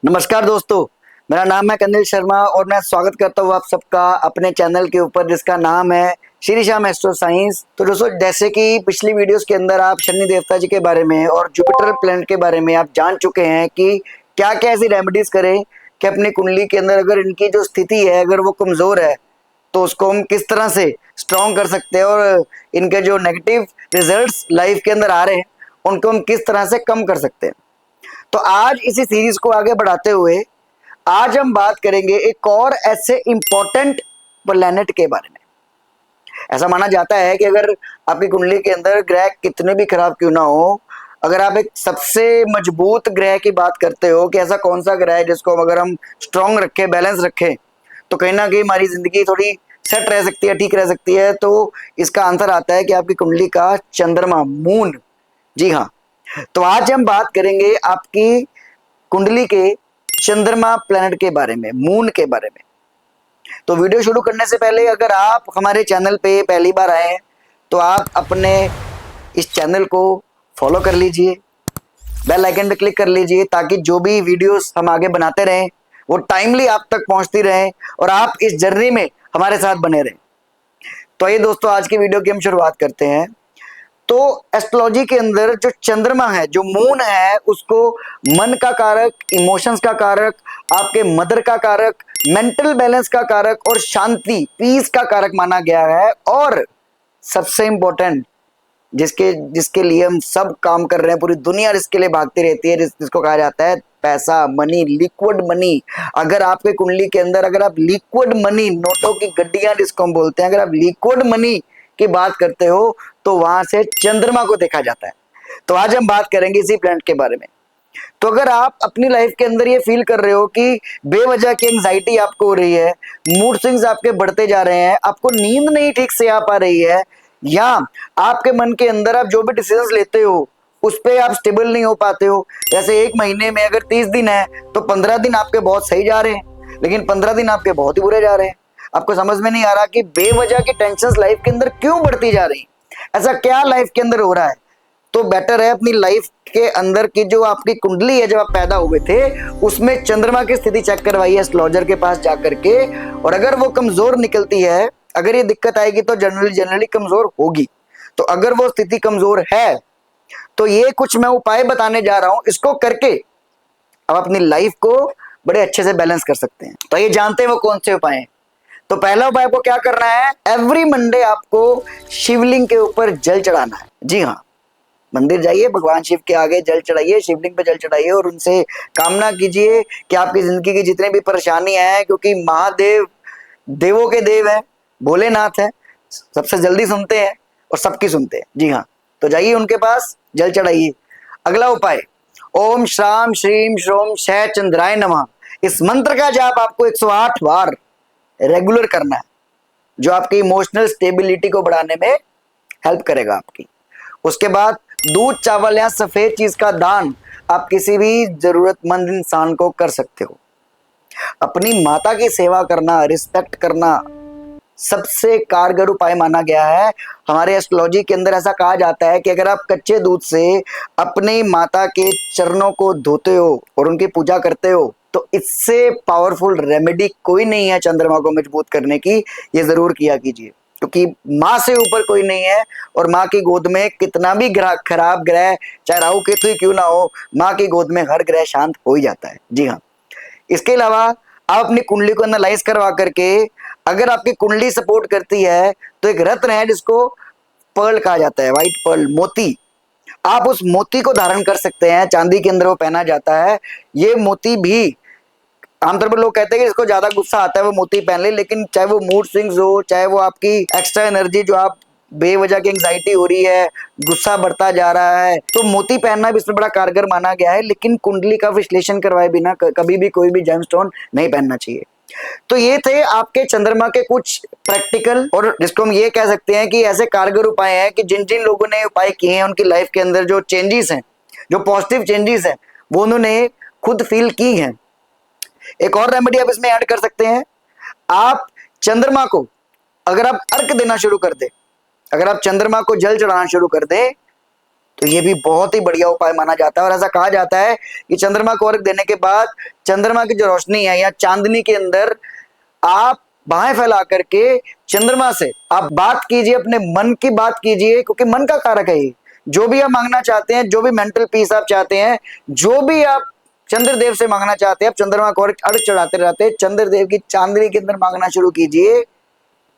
नमस्कार दोस्तों, मेरा नाम है कनिल शर्मा और मैं स्वागत करता हूँ आप सबका अपने चैनल के ऊपर जिसका नाम है श्री श्याम एस्ट्रो साइंस। तो दोस्तों, जैसे कि पिछली वीडियोस के अंदर आप शनि देवता जी के बारे में और जुपिटर प्लैनेट के बारे में आप जान चुके हैं कि क्या क्या ऐसी रेमेडीज करें कि अपनी कुंडली के अंदर अगर इनकी जो स्थिति है अगर वो कमजोर है तो उसको हम किस तरह से स्ट्रॉन्ग कर सकते हैं और इनके जो नेगेटिव रिजल्ट्स लाइफ के अंदर आ रहे हैं उनको हम किस तरह से कम कर सकते हैं। तो आज इसी सीरीज को आगे बढ़ाते हुए आज हम बात करेंगे एक और ऐसे इंपॉर्टेंट प्लेनेट के बारे में। ऐसा माना जाता है कि अगर आपकी कुंडली के अंदर ग्रह कितने भी खराब क्यों ना हो, अगर आप एक सबसे मजबूत ग्रह की बात करते हो कि ऐसा कौन सा ग्रह है जिसको अगर हम स्ट्रांग रखें, बैलेंस रखें, तो कहीं ना कहीं हमारी जिंदगी थोड़ी सेट रह सकती है, ठीक रह सकती है, तो इसका आंसर आता है कि आपकी कुंडली का चंद्रमा, मून। जी हाँ, तो आज हम बात करेंगे आपकी कुंडली के चंद्रमा प्लैनेट के बारे में, मून के बारे में। तो वीडियो शुरू करने से पहले अगर आप हमारे चैनल पे पहली बार आए हैं तो आप अपने इस चैनल को फॉलो कर लीजिए, बेल आइकन पे क्लिक कर लीजिए ताकि जो भी वीडियोस हम आगे बनाते रहें वो टाइमली आप तक पहुंचती रहें और आप इस जर्नी में हमारे साथ बने रहें। तो ये दोस्तों, आज की वीडियो की हम शुरुआत करते हैं। तो एस्ट्रोलॉजी के अंदर जो चंद्रमा है, जो मून है, उसको मन का कारक, इमोशंस का कारक, आपके मदर का कारक, मेंटल बैलेंस का कारक और शांति, पीस का कारक माना गया है। और सबसे इंपॉर्टेंट, जिसके जिसके लिए हम सब काम कर रहे हैं, पूरी दुनिया जिसके लिए भागती रहती है, जिसको कहा जाता है पैसा, मनी, लिक्विड मनी। अगर आपके कुंडली के अंदर अगर आप लिक्विड मनी, नोटों की गड्डियां जिसको हम बोलते हैं, अगर आप लिक्विड मनी की बात करते हो तो वहां से चंद्रमा को देखा जाता है। तो आज हम बात करेंगे इसी प्लैनेट के बारे में। तो अगर आप अपनी लाइफ के अंदर ये फील कर रहे हो कि बेवजह की एंजाइटी आपको हो रही है, मूड स्विंग्स आपके बढ़ते जा रहे हैं, आपको नींद नहीं ठीक से आ पा रही है, या आपके मन के अंदर आप जो भी डिसीजंस लेते हो उस पे आप स्टेबल नहीं हो पाते हो, जैसे एक महीने में अगर 30 दिन है तो 15 दिन आपके बहुत सही जा रहे हैं लेकिन 15 दिन आपके बहुत ही बुरे जा रहे हैं। आपको समझ में नहीं आ रहा कि बेवजह की टेंशंस लाइफ के अंदर क्यों बढ़ती जा रही, ऐसा क्या लाइफ के अंदर हो रहा है। तो बेटर है अपनी लाइफ के अंदर की जो आपकी कुंडली है, जब आप पैदा हुए थे उसमें चंद्रमा की स्थिति चेक करवाइए एस्ट्रोलॉजर के पास जाकर के। और अगर वो कमजोर निकलती है, अगर ये दिक्कत आएगी तो जनरली कमजोर होगी। तो अगर वो स्थिति कमजोर है तो ये कुछ मैं उपाय बताने जा रहा हूं, इसको करके आप अपनी लाइफ को बड़े अच्छे से बैलेंस कर सकते हैं। तो ये जानते हैं वो कौन से उपाय हैं। तो पहला उपाय आपको क्या करना है, एवरी मंडे आपको शिवलिंग के ऊपर जल चढ़ाना है। जी हाँ, मंदिर जाइए, भगवान शिव के आगे जल चढ़ाइए, शिवलिंग पे जल चढ़ाइए और उनसे कामना कीजिए कि आपकी जिंदगी की जितने भी परेशानी है, क्योंकि महादेव देवों के देव है, भोलेनाथ है, सबसे जल्दी सुनते हैं और सबकी सुनते हैं। जी हाँ, तो जाइए उनके पास, जल चढ़ाइए। अगला उपाय, ओम श्राम श्रीम श्रोम शह चंद्राय नमः, इस मंत्र का जाप आपको 108 बार रेगुलर करना है, जो आपकी इमोशनल स्टेबिलिटी को बढ़ाने में हेल्प करेगा आपकी। उसके बाद दूध, चावल या सफेद चीज का दान आप किसी भी जरूरतमंद इंसान को कर सकते हो। अपनी माता की सेवा करना, रिस्पेक्ट करना सबसे कारगर उपाय माना गया है। हमारे एस्ट्रोलॉजी के अंदर ऐसा कहा जाता है कि अगर आप कच्चे दूध से अपनी माता के चरणों को धोते हो और उनकी पूजा करते हो तो इससे पावरफुल रेमेडी कोई नहीं है चंद्रमा को मजबूत करने की। ये जरूर किया कीजिए, क्योंकि माँ से ऊपर कोई नहीं है और माँ की गोद में कितना भी खराब ग्रह, चाहे राहु केतु ही क्यों ना हो, माँ की गोद में हर ग्रह शांत हो ही जाता है। जी हाँ, इसके अलावा आप अपनी कुंडली को एनालाइज करवा करके, अगर आपकी कुंडली सपोर्ट करती है तो एक रत्न है जिसको पर्ल कहा जाता है, व्हाइट पर्ल, मोती। आप उस मोती को धारण कर सकते हैं, चांदी के अंदर वो पहना जाता है। ये मोती भी आमतौर पर लोग कहते हैं कि इसको ज्यादा गुस्सा आता है वो मोती पहन ले, लेकिन चाहे वो मूड स्विंग्स हो, चाहे वो आपकी एक्स्ट्रा एनर्जी, जो आप बेवजह की एंग्जाइटी हो रही है, गुस्सा बढ़ता जा रहा है, तो मोती पहनना भी इसमें बड़ा कारगर माना गया है। लेकिन कुंडली का विश्लेषण करवाए बिना कभी भी कोई भी जेमस्टोन नहीं पहनना चाहिए। तो ये थे आपके चंद्रमा के कुछ प्रैक्टिकल, और जिसको हम ये कह सकते हैं कि ऐसे कारगर उपाय हैं कि जिन जिन लोगों ने उपाय किए हैं उनकी लाइफ के अंदर जो चेंजेस हैं, जो पॉजिटिव चेंजेस हैं, वो उन्होंने खुद फील की हैं। एक और रेमेडी आप इसमें ऐड कर सकते हैं। आप चंद्रमा को अगर आप अर्घ देना शुरू कर दे, अगर आप चंद्रमा को जल चढ़ाना शुरू कर दे तो ये भी बहुत ही बढ़िया उपाय माना जाता है। और ऐसा कहा जाता है कि चंद्रमा को अर्घ देने के बाद चंद्रमा की जो रोशनी है या चांदनी के अंदर आप बाहें फैला करके चंद्रमा से आप बात कीजिए, अपने मन की बात कीजिए, क्योंकि मन का कारक है ये। जो भी आप मांगना चाहते हैं, जो भी मेंटल पीस आप चाहते हैं, जो भी आप चंद्रदेव से मांगना चाहते हैं, आप चंद्रमा को अर्घ चढ़ाते रहते चंद्रदेव की चांदनी के अंदर मांगना शुरू कीजिए।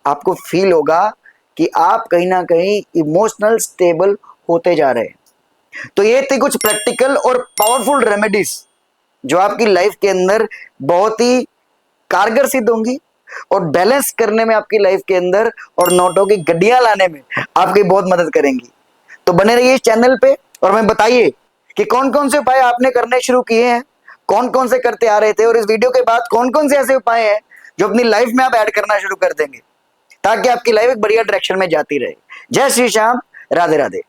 आपको फील होगा कि आप कहीं ना कहीं इमोशनल स्टेबल होते जा रहे हैं। तो ये थी कुछ प्रैक्टिकल और पावरफुल रेमेडीज जो आपकी लाइफ के अंदर बहुत ही कारगर सिद्ध होंगी और बैलेंस करने में आपकी लाइफ के अंदर और नोटों की गड्डियां लाने में आपकी बहुत मदद करेंगी। तो बने रहिए इस चैनल पे और हमें बताइए कि कौन कौन से उपाय आपने करने शुरू किए हैं, कौन कौन से करते आ रहे थे, और इस वीडियो के बाद कौन कौन से ऐसे उपाय हैं जो अपनी लाइफ में आप ऐड करना शुरू कर देंगे ताकि आपकी लाइफ एक बढ़िया डायरेक्शन में जाती रहे। जय श्री श्याम, राधे राधे।